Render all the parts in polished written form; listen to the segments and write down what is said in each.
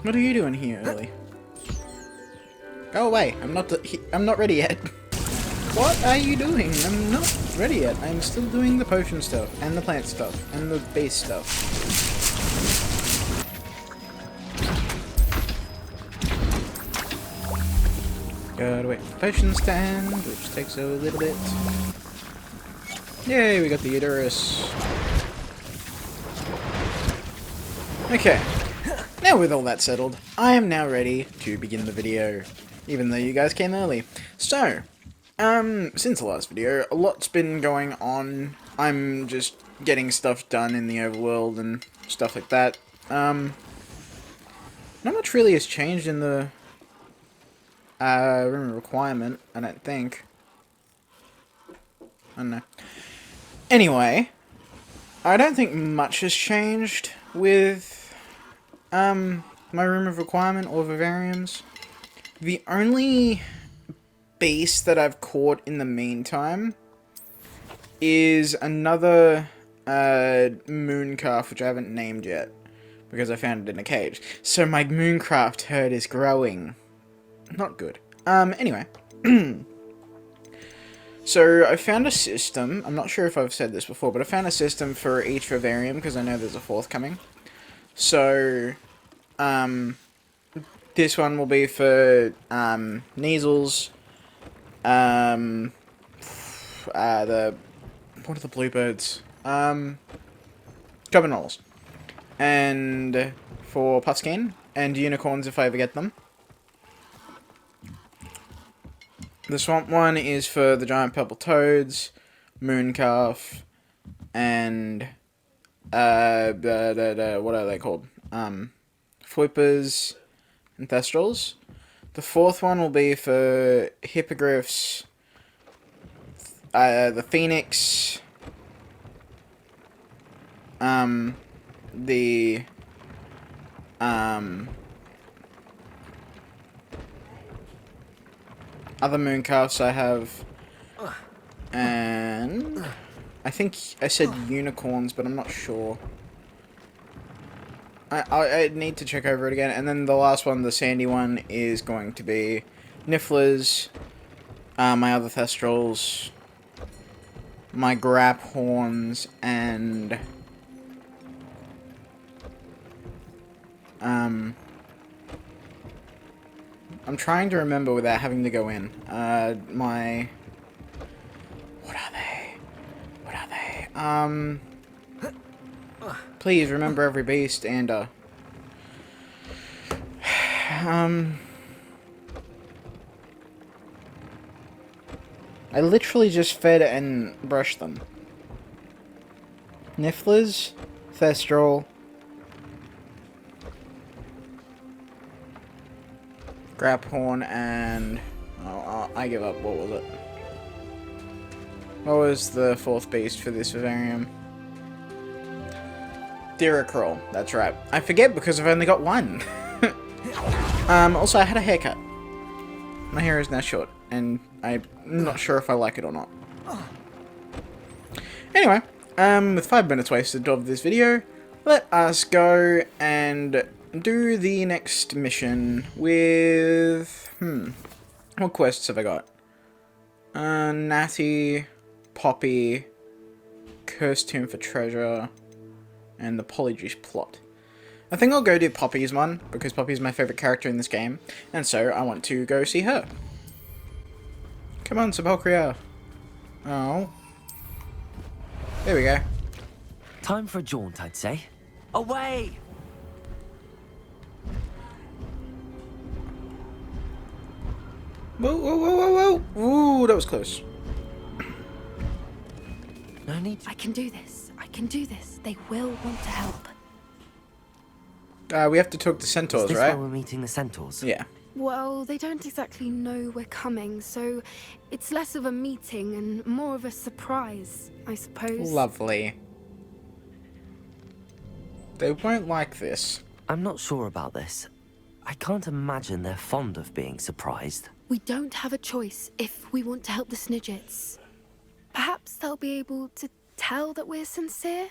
What are you doing here early? Go away. I'm not ready yet. What are you doing? I'm not ready yet. I'm still doing the potion stuff, and the plant stuff, and the base stuff. Gotta wait for the potion stand, which takes a little bit. Yay, we got the uterus. Okay. Now with all that settled, I am now ready to begin the video, even though you guys came early. So, since the last video, a lot's been going on. I'm just getting stuff done in the overworld and stuff like that. Not much really has changed in the room requirement, I don't think. I don't know. Anyway, I don't think much has changed with my room of requirement or vivariums. The only beast that I've caught in the meantime is another mooncalf, which I haven't named yet because I found it in a cage. So my mooncraft herd is growing. Not good. Anyway. So I found a system. I'm not sure if I've said this before, but I found a system for each vivarium because I know there's a fourth coming. So, this one will be for, Neasels, what are the bluebirds? Gobernals. And for Puffskein, and unicorns if I ever get them. The swamp one is for the giant purple toads, mooncalf, and what are they called? Flippers and Thestrals. The fourth one will be for hippogriffs, the phoenix, the other mooncalves I have, and I think I said unicorns, but I'm not sure. I need to check over it again. And then the last one, the sandy one, is going to be Nifflers, my other Thestrals, my Graphorns, and I'm trying to remember without having to go in. My... What are they? What are they? Please remember every beast and, I literally just fed and brushed them. Nifflers, Thestral, Graphorn, and... Oh, I give up. What was it? What was the fourth beast for this vivarium? Diracrawl. That's right. I forget because I've only got one. Also, I had a haircut. My hair is now short, and I'm not sure if I like it or not. Anyway, with 5 minutes wasted of this video, let us go and do the next mission with... What quests have I got? Natty, Poppy, Cursed Tomb for Treasure, and the Polyjuice plot. I think I'll go do Poppy's one, because Poppy's my favourite character in this game, and so I want to go see her. Come on, Sepulchria. Oh. There we go. Time for a jaunt, I'd say. Away! Whoa, whoa, whoa, whoa, whoa! Ooh, that was close. No need. I can do this. I can do this. They will want to help. We have to talk to Centaurs, Is this right? where we're meeting the Centaurs? Yeah. Well, they don't exactly know we're coming, so it's less of a meeting and more of a surprise, I suppose. Lovely. They won't like this. I'm not sure about this. I can't imagine they're fond of being surprised. We don't have a choice if we want to help the Snidgets. Perhaps they'll be able to tell that we're sincere.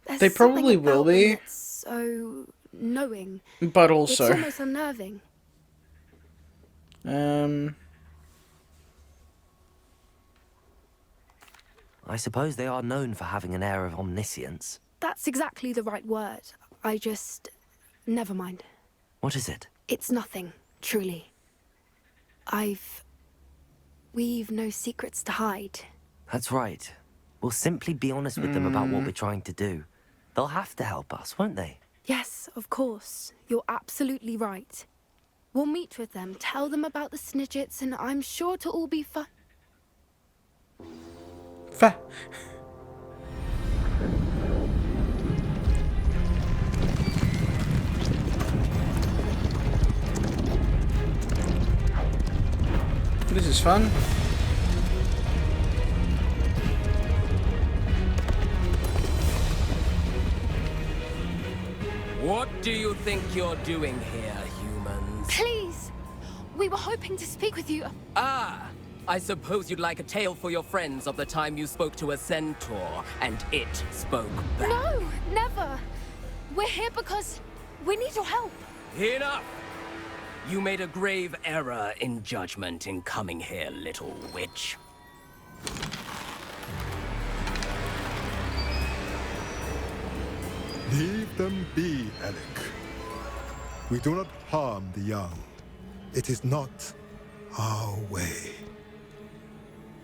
There's They probably something will about them be. that's so knowing. But It's also, almost unnerving. I suppose they are known for having an air of omniscience. That's exactly the right word. I just... Never mind. What is it? It's nothing, truly. We've no secrets to hide. That's right. We'll simply be honest with them about what we're trying to do. They'll have to help us, won't they? Yes, of course. You're absolutely right. We'll meet with them, tell them about the Snidgets, and I'm sure it'll all be fun. This is fun. What do you think you're doing here, humans? Please! We were hoping to speak with you. Ah! I suppose you'd like a tale for your friends of the time you spoke to a centaur, and it spoke back. No, never! We're here because we need your help. Enough! You made a grave error in judgment in coming here, little witch. Leave them be, Alec. We do not harm the young. It is not our way.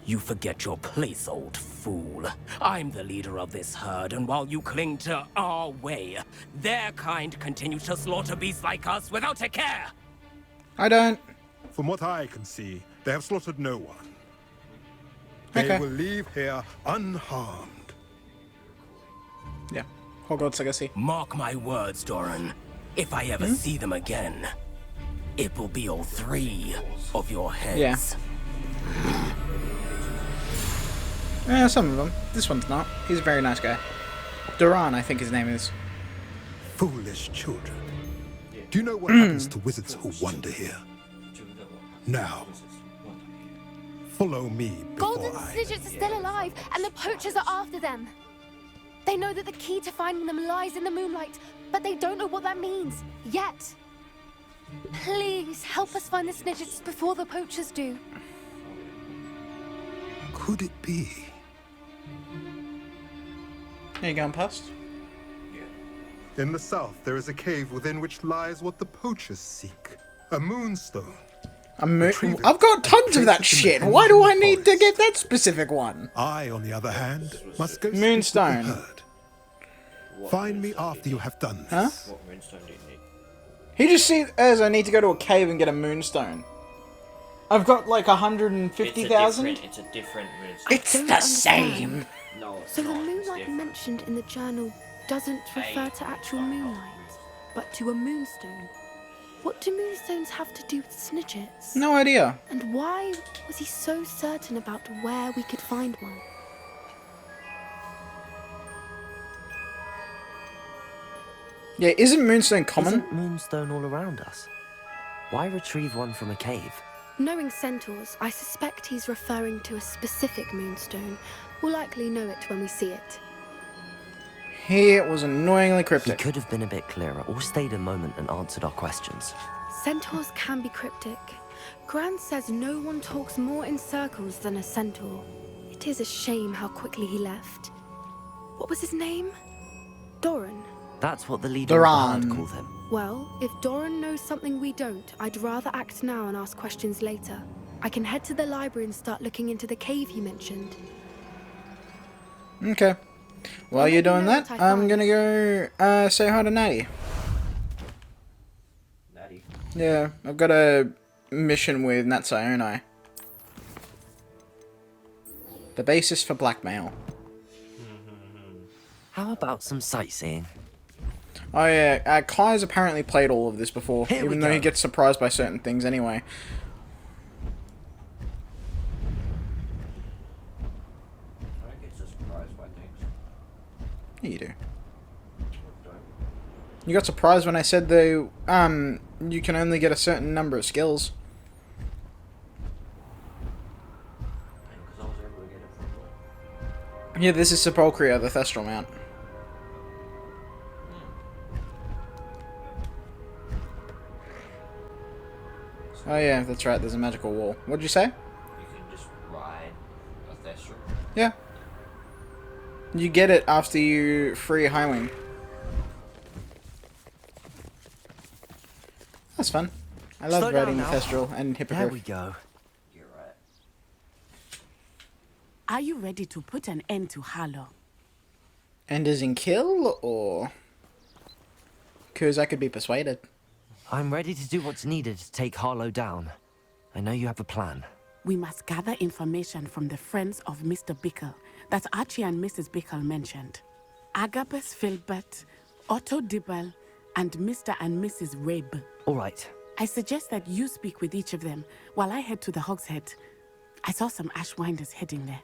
You forget your place, old fool. I'm the leader of this herd, and while you cling to our way, their kind continue to slaughter beasts like us without a care! I don't. From what I can see, they have slaughtered no one. They Okay. will leave here unharmed. Yeah. Hogwarts Legacy. Mark my words, Doran. If I ever see them again, it will be all three of your heads. Yeah. Some of them. This one's not. He's a very nice guy. Duran, I think his name is. Foolish children. Do you know what happens to wizards who wander here? Now, follow me before Golden I... Snidgets are still alive, and the poachers are after them. They know that the key to finding them lies in the moonlight, but they don't know what that means, yet. Please, help us find the Snidgets before the poachers do. Could it be? Are you going past? In the south, there is a cave within which lies what the poachers seek. A moonstone. Retrieve it I've got tons of and that place it in shit. the Why do I Hidden need to Forest. get that specific one? I, on the other hand, must go Moonstone. speak with the herd. Find me after you have done this. Huh? What moonstone do you need? He just says I need to go to a cave and get a moonstone. I've got like 150,000. It's a different moonstone. It's don't the understand. same. No, it's So the not. It's moonlight different. mentioned in the journal doesn't refer to actual moonlight, but to a moonstone. What do moonstones have to do with Snidgets? No idea. And why was he so certain about where we could find one? Yeah, isn't moonstone common? Isn't moonstone all around us? Why retrieve one from a cave? Knowing Centaurs, I suspect he's referring to a specific moonstone. We'll likely know it when we see it. He was annoyingly He cryptic. could have been a bit clearer, or stayed a moment and answered our questions. Centaurs can be cryptic. Gran says no one talks more in circles than a centaur. It is a shame how quickly he left. What was his name? Doran. That's what the leader of the herd Duran. called him. Well, if Doran knows something we don't, I'd rather act now and ask questions later. I can head to the library and start looking into the cave you mentioned. Okay. While I'll you're let you doing know that, what I I'm find. gonna go say hi to Natty. Natty. Yeah, I've got a mission with Natsuionai. The basis for blackmail. How about some sightseeing? Oh yeah, Kai's apparently played all of this before, Here we even though he go. gets surprised by certain things anyway. I don't get so surprised by things. Yeah, you do. Don't. You got surprised when I said you can only get a certain number of skills. Because I was able to get it from Yeah, this is Sepulchria, the Thestral Mount. Oh yeah, that's right, there's a magical wall. What'd you say? You can just ride a Thestral. Yeah. You get it after you free Highwing. That's fun. I love Slow down riding the now. Thestral and There we Hippogriff. go. You're right. Are you ready to put an end to Harlow? And as in kill, or... Because I could be persuaded. I'm ready to do what's needed to take Harlow down. I know you have a plan. We must gather information from the friends of Mr. Bickle that Archie and Mrs. Bickle mentioned. Agabus Filbert, Otto Dibble, and Mr. and Mrs. Rabe. All right. I suggest that you speak with each of them while I head to the Hogshead. I saw some Ashwinders heading there.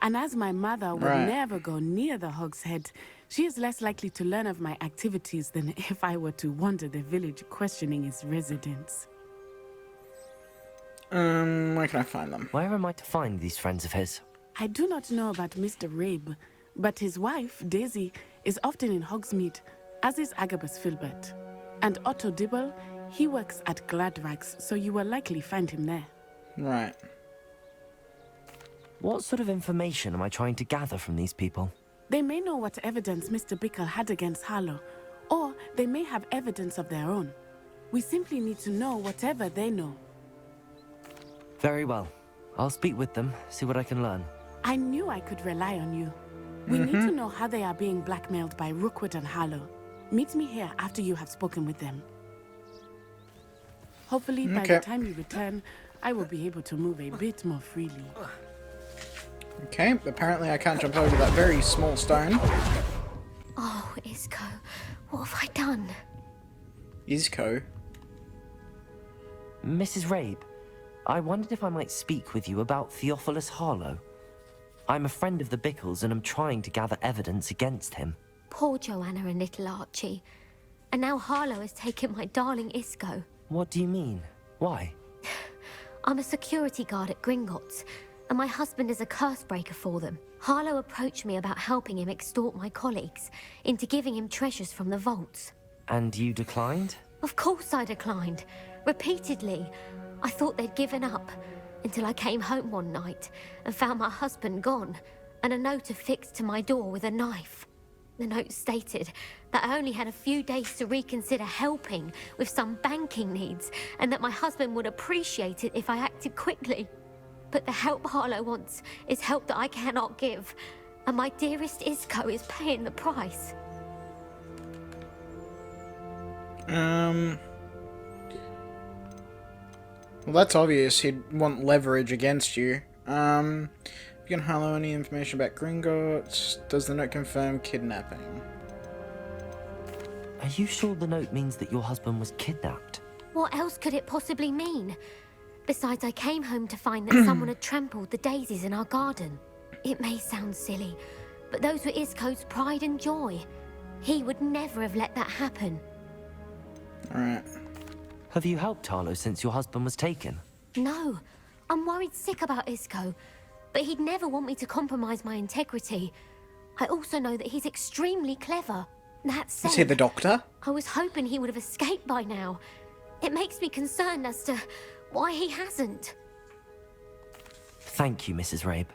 And as my mother would Right. never go near the Hogshead, she is less likely to learn of my activities than if I were to wander the village questioning its residents. Where can I find them? Where am I to find these friends of his? I do not know about Mr. Rabe, but his wife, Daisy, is often in Hogsmeade, as is Agabus Filbert. And Otto Dibble, he works at Gladrags, so you will likely find him there. Right. What sort of information am I trying to gather from these people? They may know what evidence Mr. Bickle had against Harlow, or they may have evidence of their own. We simply need to know whatever they know. Very well. I'll speak with them, see what I can learn. I knew I could rely on you. We need to know how they are being blackmailed by Rookwood and Harlow. Meet me here after you have spoken with them. Hopefully, by Okay. the time you return, I will be able to move a bit more freely. Okay, apparently I can't jump over that very small stone. Oh, Isco, what have I done? Isco. Mrs. Rabe, I wondered if I might speak with you about Theophilus Harlow. I'm a friend of the Bickles and I'm trying to gather evidence against him. Poor Joanna and little Archie. And now Harlow has taken my darling Isco. What do you mean? Why? I'm a security guard at Gringotts, and my husband is a curse breaker for them. Harlow approached me about helping him extort my colleagues into giving him treasures from the vaults. And you declined? Of course I declined. Repeatedly. I thought they'd given up, until I came home one night and found my husband gone, and a note affixed to my door with a knife. The note stated that I only had a few days to reconsider helping with some banking needs, and that my husband would appreciate it if I acted quickly. But the help Harlow wants is help that I cannot give, and my dearest Isco is paying the price. Well, that's obvious. He'd want leverage against you. You can Harlow any information about Gringotts. Does the note confirm kidnapping? Are you sure the note means that your husband was kidnapped? What else could it possibly mean? Besides, I came home to find that someone had trampled the daisies in our garden. It may sound silly, but those were Isco's pride and joy. He would never have let that happen. Alright. Have you helped Harlow since your husband was taken? No, I'm worried sick about Isco, but he'd never want me to compromise my integrity. I also know that he's extremely clever. That said, Is he the doctor? I was hoping he would have escaped by now. It makes me concerned as to why he hasn't. Thank you, Mrs. Rabe.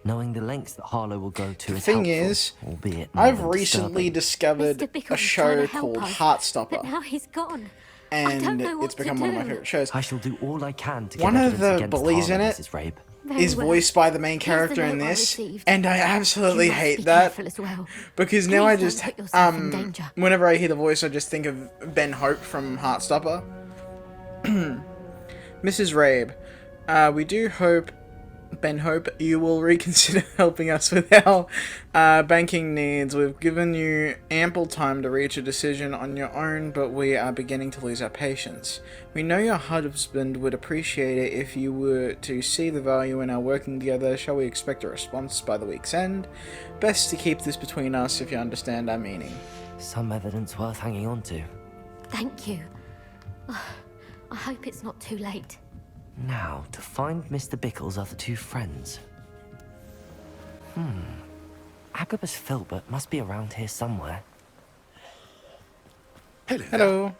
Knowing the lengths that Harlow will go to The is thing helpful, is, albeit more I've than recently disturbing. discovered Mr. Bickle a was trying show to help called us, Heartstopper, but now he's gone. I don't and know what it's to become one of my do. favorite shows. I shall do all I can to get One of evidence the against bullies in Harlow, it Mrs. Rabe. Very Is well. voiced by the main Here's the character in note I this, received. and I absolutely You must hate be that careful as well. because now Please I don't just put yourself in danger. whenever I hear the voice, I just think of Ben Hope from Heartstopper. Mrs. Rabe, we do hope, Ben Hope, you will reconsider helping us with our banking needs. We've given you ample time to reach a decision on your own, but we are beginning to lose our patience. We know your husband would appreciate it if you were to see the value in our working together. Shall we expect a response by the week's end? Best to keep this between us, if you understand our meaning. Some evidence worth hanging on to. Thank you. I hope it's not too late. Now, to find Mr. Bickle's other two friends. Agabus Filbert must be around here somewhere. Hello. Hello.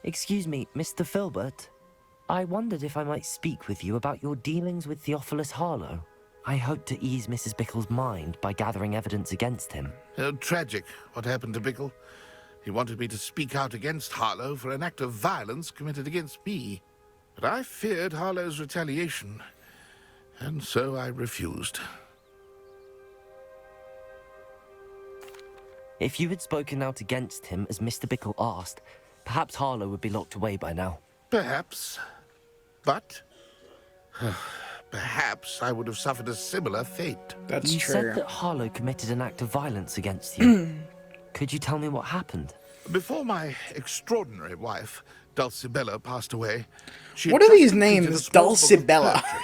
Excuse me, Mr. Filbert. I wondered if I might speak with you about your dealings with Theophilus Harlow. I hope to ease Mrs. Bickle's mind by gathering evidence against him. Tragic, what happened to Bickle. He wanted me to speak out against Harlow for an act of violence committed against me. But I feared Harlow's retaliation, and so I refused. If you had spoken out against him as Mr. Bickle asked, perhaps Harlow would be locked away by now. Perhaps. But perhaps I would have suffered a similar fate. That's You true. said that Harlow committed an act of violence against you. Could you tell me what happened? Before my extraordinary wife, Dulcibella, passed away, she What had are just these completed names, a small book of Dulcibella? poetry.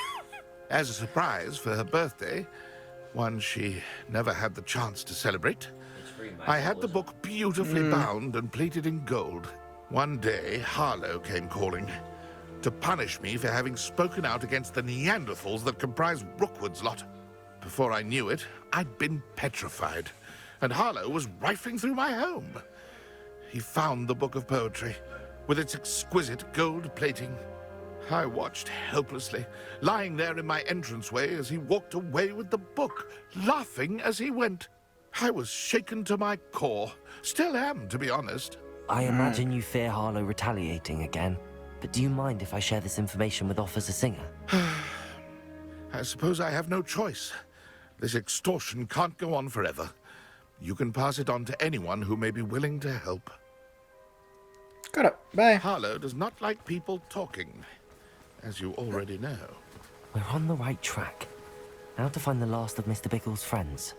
As a surprise for her birthday, one she never had the chance to celebrate, I had the book beautifully bound and plated in gold. One day, Harlow came calling to punish me for having spoken out against the Neanderthals that comprise Rookwood's lot. Before I knew it, I'd been petrified, and Harlow was rifling through my home. He found the book of poetry, with its exquisite gold plating. I watched helplessly, lying there in my entranceway as he walked away with the book, laughing as he went. I was shaken to my core. Still am, to be honest. I imagine you fear Harlow retaliating again, but do you mind if I share this information with Officer Singer? I suppose I have no choice. This extortion can't go on forever. You can pass it on to anyone who may be willing to help. Got it. Bye. Harlow does not like people talking, as you already know. We're on the right track. Now to find the last of Mr. Bickle's friends.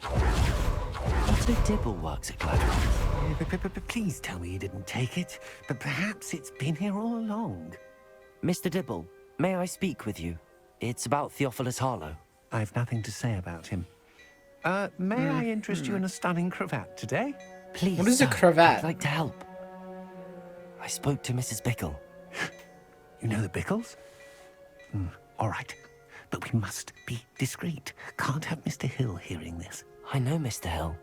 Otto Dibble works at Gladwell. Please tell me you didn't take it, but perhaps it's been here all along. Mr. Dibble, may I speak with you? It's about Theophilus Harlow. I've nothing to say about him. May I interest you in a stunning cravat today? Please, What is a sir, cravat? I'd like to help. I spoke to Mrs. Bickle. You know the Bickles? All right, but we must be discreet. Can't have Mr. Hill hearing this. I know Mr. Hill.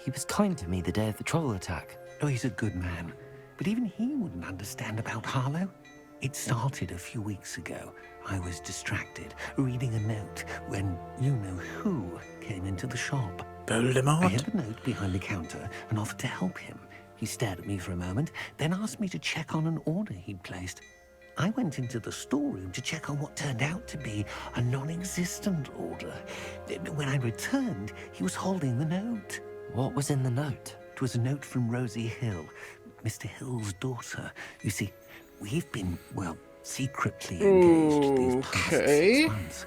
He was kind to me the day of the troll attack. Oh, he's a good man, but even he wouldn't understand about Harlow. It started a few weeks ago. I was distracted, reading a note, when you-know-who came into the shop. I Voldemort? hid the note behind the counter and offered to help him. He stared at me for a moment, then asked me to check on an order he'd placed. I went into the storeroom to check on what turned out to be a non-existent order. When I returned, he was holding the note. What was in the note? It was a note from Rosie Hill, Mr. Hill's daughter. You see, we've been, well, secretly engaged these past Okay. 6 months.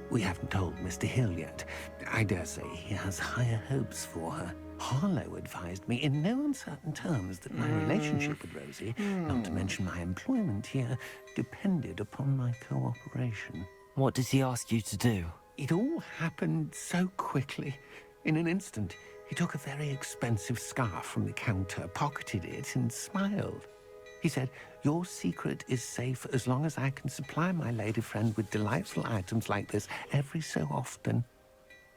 We haven't told Mr. Hill yet. I dare say he has higher hopes for her. Harlow advised me in no uncertain terms that my relationship with Rosie, not to mention my employment here, depended upon my cooperation. What did he ask you to do? It all happened so quickly. In an instant, he took a very expensive scarf from the counter, pocketed it, and smiled. He said, "Your secret is safe as long as I can supply my lady friend with delightful items like this every so often."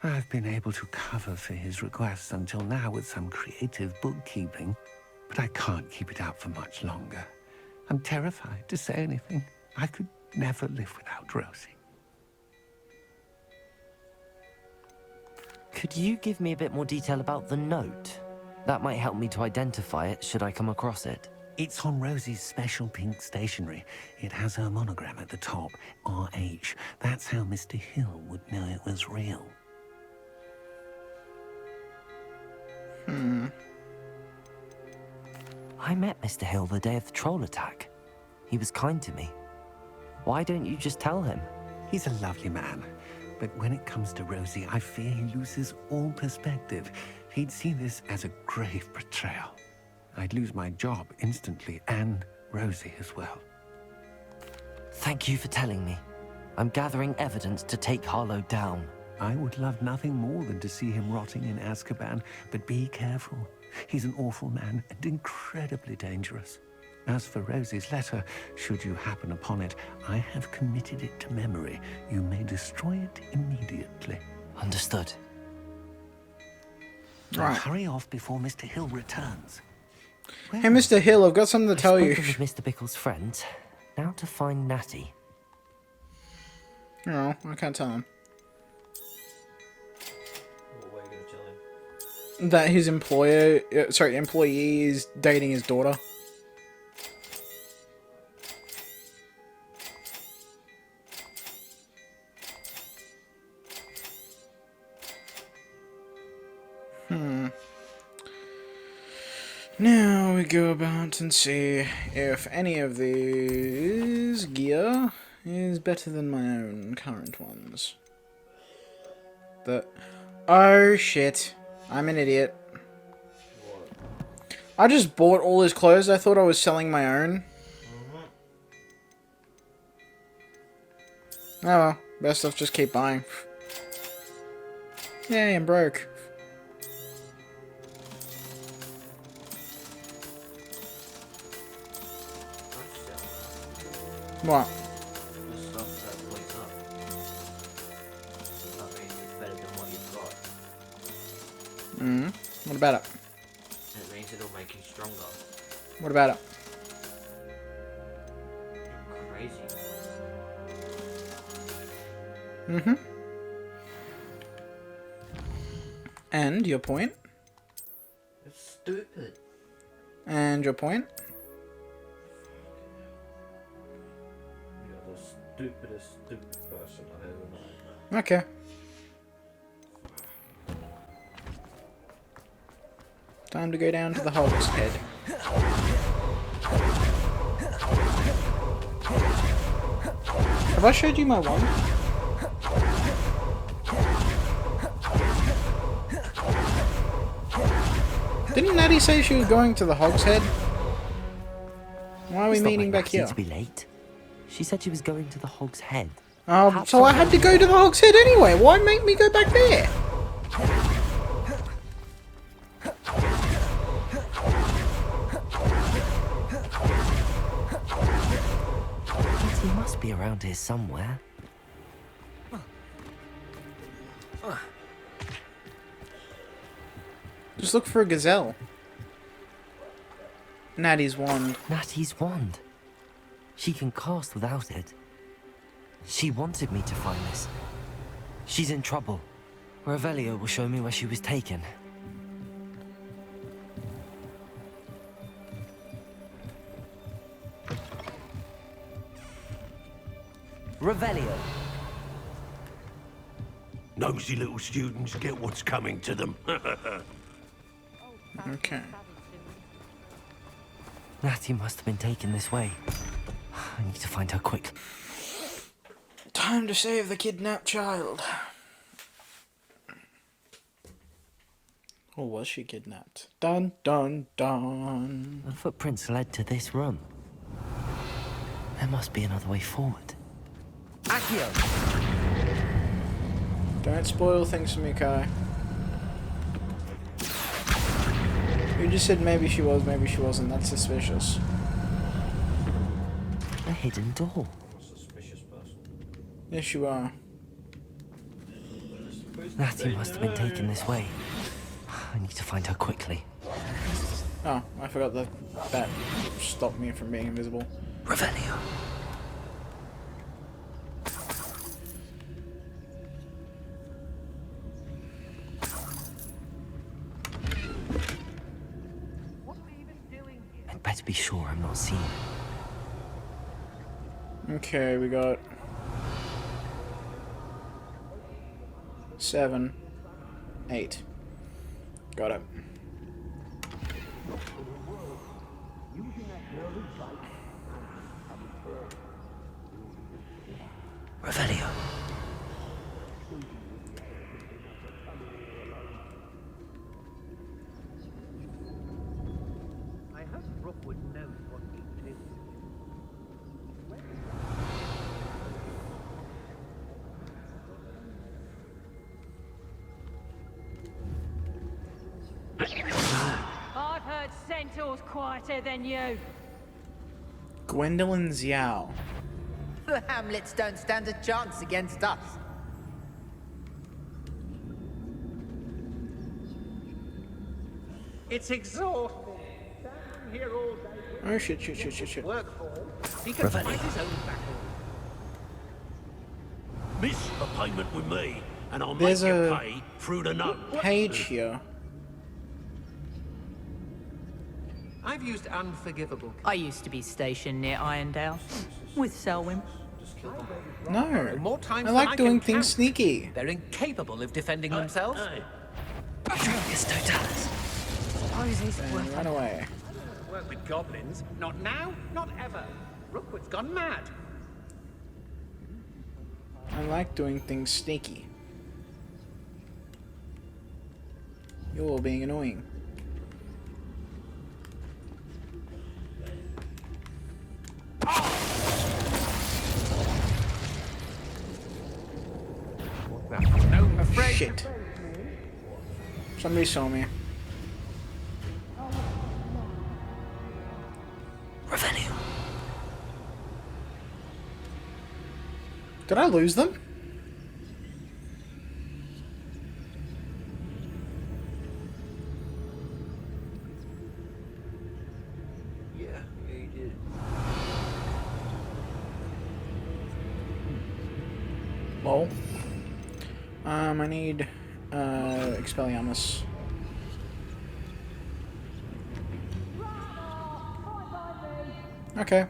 I've been able to cover for his requests until now with some creative bookkeeping, but I can't keep it up for much longer. I'm terrified to say anything. I could never live without Rosie. Could you give me a bit more detail about the note? That might help me to identify it should I come across it. It's on Rosie's special pink stationery. It has her monogram at the top, RH. That's how Mr. Hill would know it was real. I met Mr. Hill the day of the troll attack. He was kind to me. Why don't you just tell him? He's a lovely man, but when it comes to Rosie, I fear he loses all perspective. He'd see this as a grave betrayal. I'd lose my job instantly, and Rosie as well. Thank you for telling me. I'm gathering evidence to take Harlow down. I would love nothing more than to see him rotting in Azkaban, but be careful. He's an awful man and incredibly dangerous. As for Rosie's letter, should you happen upon it, I have committed it to memory. You may destroy it immediately. Understood. Now Right. hurry off before Mr. Hill returns. Well, Hey, Mr. Hill, I've got something to I've tell you. spoken with Mr. Bickle's friends. Now to find Natty. No, I can't tell him. What way are you going to tell him? That his employee is dating his daughter. Now we go about and see if any of these gear is better than my own current ones. Oh shit. I'm an idiot. I just bought all his clothes. I thought I was selling my own. Oh well. Best off just keep buying. Yay, I'm broke. What? The stuff that wakes up. That means it's better than what you've got. What about it? It means it'll make you stronger. What about it? You're crazy. And your point? It's stupid. And your point? You're the stupidest stupid person I've ever known. Okay. Time to go down to the Hog's Head. Have I showed you my wand? Didn't Natty say she was going to the Hog's Head? Why are we It's not meeting like back Natty here? to be late. She said she was going to the Hog's Head. Oh, Perhaps so I someone- had to go to the Hog's Head anyway. Why make me go back there? He must be around here somewhere. Just look for a gazelle. Natty's wand. Natty's wand. She can cast without it. She wanted me to find this. She's in trouble. Revelio will show me where she was taken. Revelio. Nosy little students get what's coming to them. Okay. Natty must have been taken this way. I need to find her quick. Time to save the kidnapped child. Or was she kidnapped? Dun dun dun. The footprints led to this room. There must be another way forward. Accio! Don't spoil things for me, Kai. You just said maybe she was, maybe she wasn't. That's suspicious. A hidden door. Suspicious person. Yes, you are. Natty must have been taken this way. I need to find her quickly. Oh, I forgot that stopped me from being invisible. Revelio. I'd better be sure I'm not seen. Okay, we got 7, 8. Got it. Revelio. I hope Rookwood knows what he is. I've heard Centaurs quieter than you. Gwendolyn Xiao. The Hamlets don't stand a chance against us. It's exhausting. here all day. Oh shit. Work for him. He can fight his own battle. Miss a payment with me, and I'll There's make you a pay through the nose. page here. I've used unforgivable. I used to be stationed near Irondale with Selwyn. No. More times I than like I doing can things count. sneaky. They're incapable of defending themselves. And run away. Work with goblins. Not now, not ever. Rookwood's gone mad. I like doing things sneaky. You're being annoying. No, afraid. Shit. Somebody saw me. Revelio. Did I lose them? Yeah, you did. Lol. I need Expelliarmus. Okay.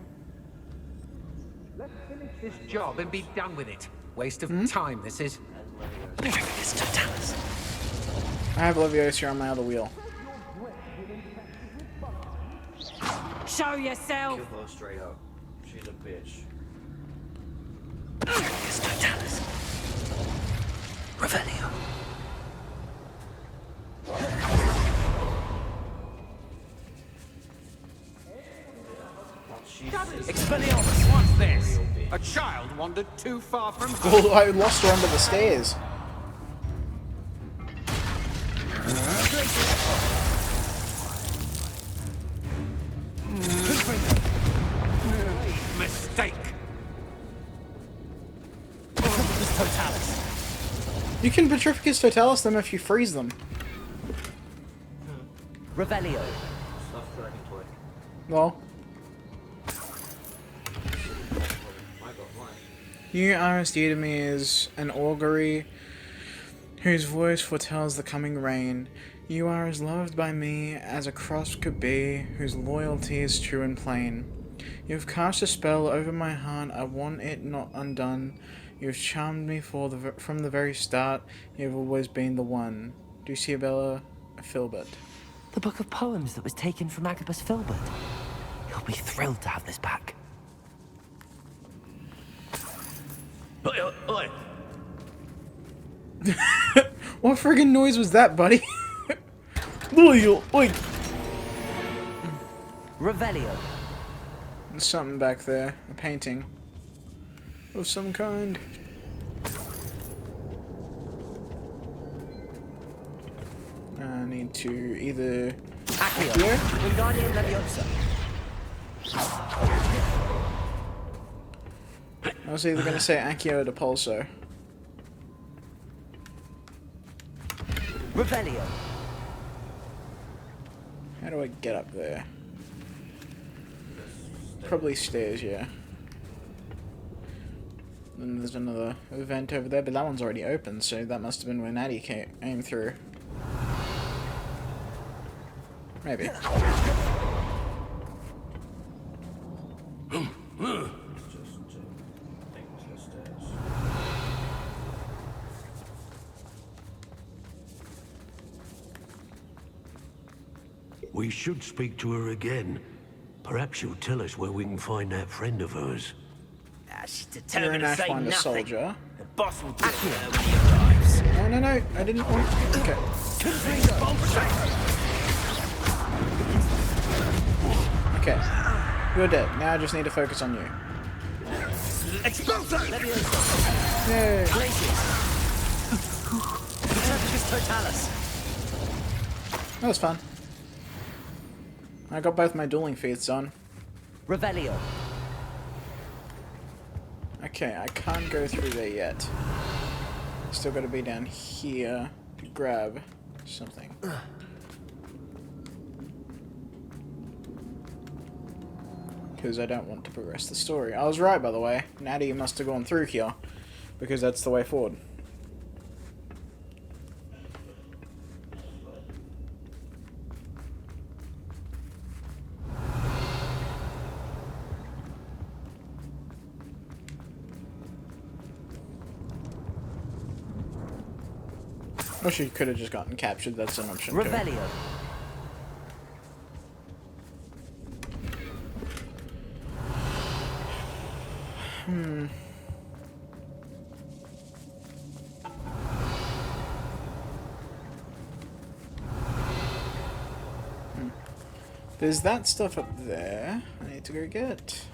Let's finish this job and be done with it. Waste of time, this is. I have Leviosa on my other wheel. Show yourself! Kill her straight up. She's a bitch. Revelio. Expelliarmus, what's this? A child wandered too far from home. Oh, I lost her under the stairs. Mistake. You can Petrificus Totalis them if you freeze them. Revelio. Stuff dragon toy. Well, you are as dear to me as an augury whose voice foretells the coming rain. You are as loved by me as a cross could be, whose loyalty is true and plain. You have cast a spell over my heart, I want it not undone. You have charmed me from the very start, you have always been the one. Dulcibella Filbert. The book of poems that was taken from Agabus Filbert. He'll be thrilled to have this back. Oi. What friggin' noise was that, buddy? Oi. Revelio. There's something back there. A painting. Of some kind. I need to either... Accio. Wingardium Leviosa. I was either going to say Accio or Pulso. Revelio. How do I get up there? Probably stairs, yeah. Then there's another event over there, but that one's already open, so that must have been where Natty came through. Maybe. We should speak to her again. Perhaps she'll tell us where we can find that friend of hers. She's You're determined an to say Ashwinder nothing. soldier. The boss will deal with her when he arrives. No, I didn't want... Okay. Okay. You're dead. Now I just need to focus on you. Expulso! Yay. Totalis. That was fun. I got both my dueling feats on. Revelio. Okay, I can't go through there yet. Still gotta be down here to grab something. because I don't want to progress the story. I was right, by the way. Natty must have gone through here, because that's the way forward. Or she could have just gotten captured, that's an option too. Revelio. There's that stuff up there I need to go get.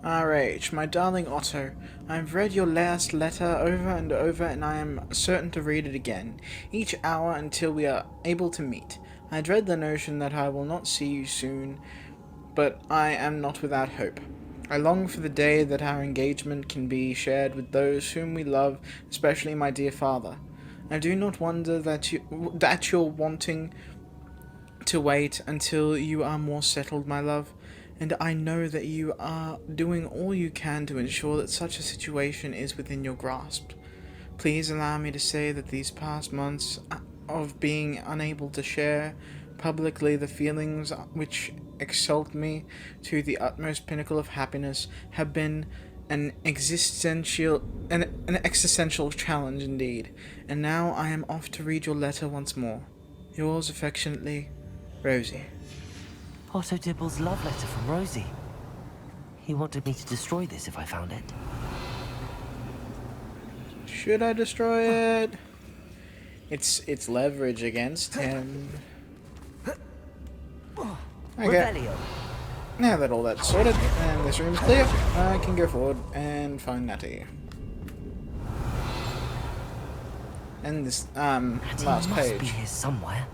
RH, my darling Otto, I've read your last letter over and over, and I am certain to read it again, each hour until we are able to meet. I dread the notion that I will not see you soon, but I am not without hope. I long for the day that our engagement can be shared with those whom we love, especially my dear father. I do not wonder that you're wanting to wait until you are more settled, my love, and I know that you are doing all you can to ensure that such a situation is within your grasp. Please allow me to say that these past months of being unable to share publicly the feelings which exalt me to the utmost pinnacle of happiness have been an existential challenge indeed, and now I am off to read your letter once more. Yours affectionately, Rosie. Otto Dibble's love letter from Rosie. He wanted me to destroy this if I found it. Should I destroy it? It's leverage against him. Okay. Now that all that's sorted and this room's clear, I can go forward and find Natty. And this Natty last must page. be here somewhere.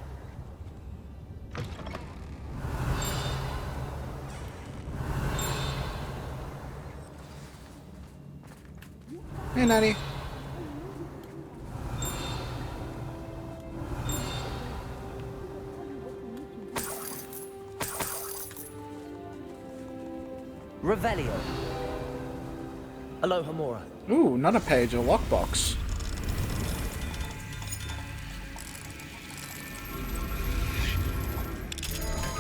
Hey, Natty. Revelio. Aloha Mora. Ooh, not a page, a lockbox.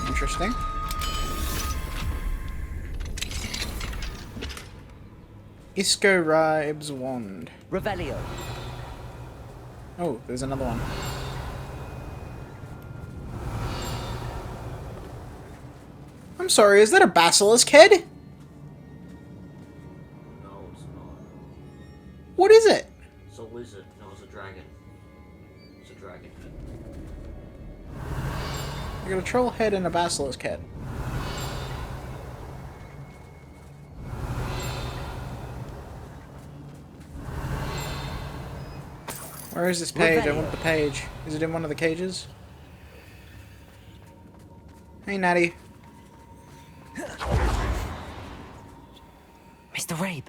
Interesting. Isco Ribe's wand. Revelio. Oh, there's another one. I'm sorry, is that a basilisk head? No, it's not. What is it? It's a lizard. No, it's a dragon. It's a dragon head. I got a troll head and a basilisk head. Where is this page? I want the page. Is it in one of the cages? Hey, Natty. Mr. Rabe,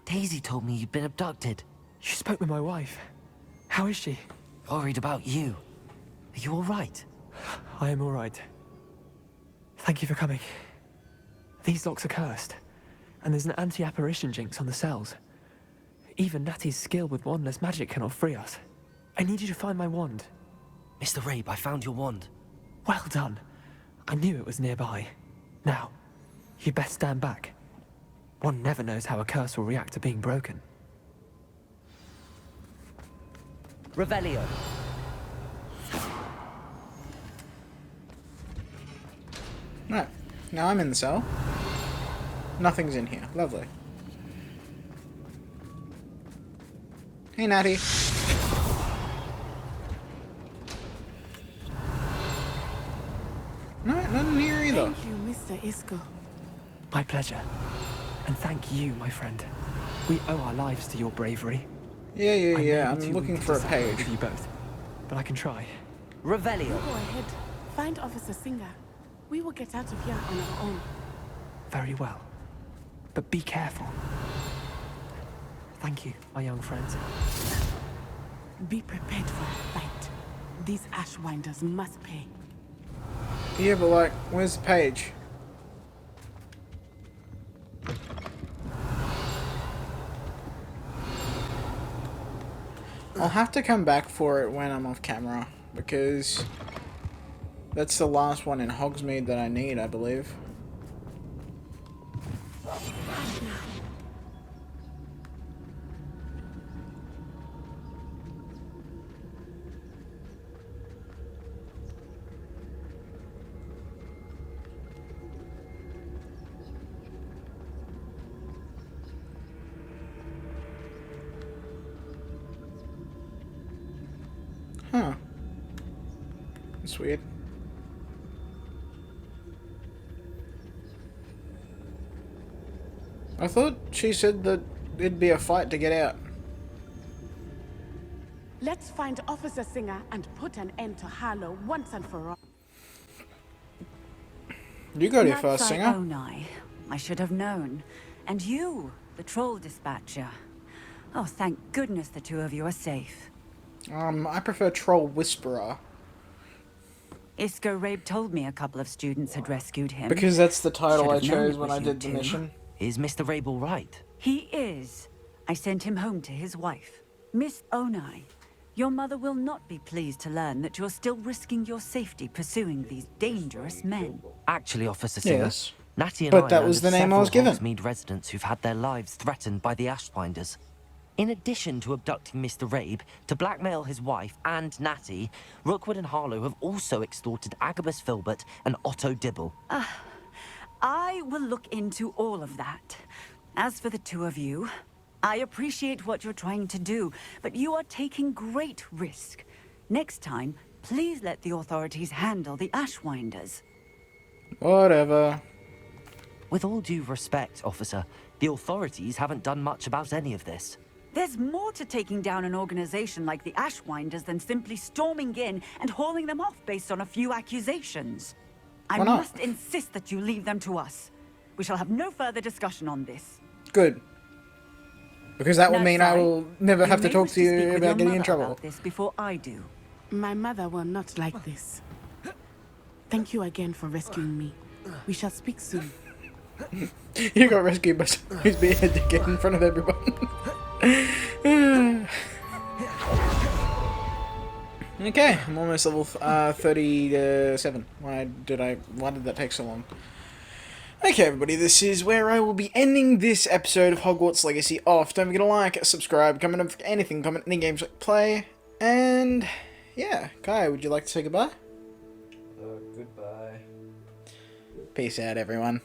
Daisy told me you'd been abducted. You spoke with my wife. How is she? Worried about you. Are you all right? I am all right. Thank you for coming. These locks are cursed, and there's an anti-apparition jinx on the cells. Even Natty's skill with wandless magic cannot free us. I need you to find my wand. Mr. Rabe, I found your wand. Well done. I knew it was nearby. Now, you best stand back. One never knows how a curse will react to being broken. Revelio. Right. Now I'm in the cell. Nothing's in here. Lovely. Hey, Natty. No, nothing here either. Thank you, Mr. Isco. My pleasure. And thank you, my friend. We owe our lives to your bravery. Yeah. I'm looking for a page. With you both, but I can try. Revelio. You go ahead. Find Officer Singer. We will get out of here on our own. Very well. But be careful. Thank you, my young friends. Be prepared for a fight. These Ashwinders must pay. Yeah, but like, where's the page? I'll have to come back for it when I'm off camera, because that's the last one in Hogsmeade that I need, I believe. Huh. That's weird. I thought she said that it'd be a fight to get out. Let's find Officer Singer and put an end to Harlow once and for all. You got here That's first, Singer. Onai. I should have known. And you, the troll dispatcher. Oh, thank goodness the two of you are safe. I prefer Troll Whisperer. Isco Rabe told me a couple of students had rescued him. Because that's the title I Should have known chose it when was I you did the two. mission. Is Mr. Rabe all right? He is. I sent him home to his wife. Miss Onai, your mother will not be pleased to learn that you're still risking your safety pursuing these dangerous men. Actually, Officer Singer, Yes. Natty and But I that learned was of the name I was several given. Hogsmeade residents who've had their lives threatened by the Ashwinders. In addition to abducting Mr. Rabe to blackmail his wife and Natty, Rookwood and Harlow have also extorted Agabus Filbert and Otto Dibble. I will look into all of that. As for the two of you, I appreciate what you're trying to do, but you are taking great risk. Next time, please let the authorities handle the Ashwinders. Whatever. With all due respect, officer, the authorities haven't done much about any of this. There's more to taking down an organization like the Ashwinders than simply storming in and hauling them off based on a few accusations. I Why not? must insist that you leave them to us. We shall have no further discussion on this. Good. Because that will Now, mean I Sai, will never have to may talk wish to you speak with your about getting in mother trouble. about this before I do. My mother will not like this. Thank you again for rescuing me. We shall speak soon. You got rescued by someone who's being a dickhead in front of everyone. Okay, I'm almost level 37. Why did that take so long? Okay, everybody, this is where I will be ending this episode of Hogwarts Legacy off. Don't forget to like, subscribe, comment on anything, comment any games I play, and yeah, Kai, would you like to say goodbye? Goodbye. Peace out, everyone.